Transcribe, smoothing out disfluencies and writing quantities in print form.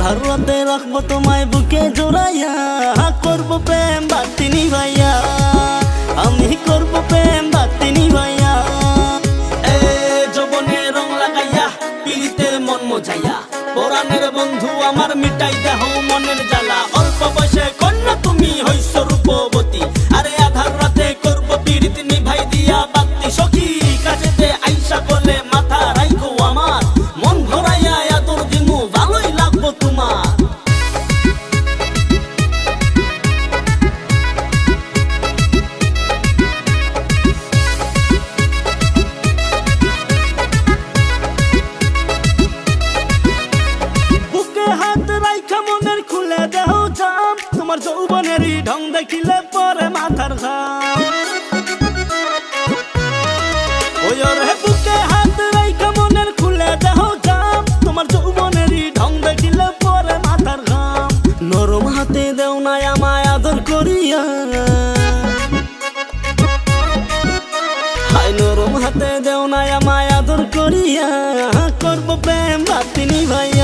আধার রাতে রাখবো তোমায় বুকে জড়াইয়া, করবো প্রেম বাতি নিভাইয়া, আমি করবো প্রেম বাতি নিভাইয়া। যৌবনে রং লাগাইয়া পিরিতে মন মজাইয়া, পরাণের বন্ধু আমার মিটাই দেহ মনের জ্বালা। অল্প বয়সে কন্যা তুমি হইছ রূপবতী, আরে আধার রাতে করবো পিরিত নিভাই দিয়া বাতি। সখী কাছেতে আইসা বলে মাথা রাইখো আমার, মন ভরাইয়া আদর দিমু ভালোই লাগবো তোমার। তোমার যৌবনেরই ঢং দেখিলে পরে মাথার ঘাম, ওই রে বুকে হাত রাইখা মনের খুলে দেহ জাম। তোমার যৌবনেরই ঢং দেখিলে পরে মাথার ঘাম, নরম হাতে দেও না আমায় আদর করিয়া, হায় নরম হাতে দেও না আমায় আদর করিয়া, করবো প্রেম বাতি নিভাইয়া।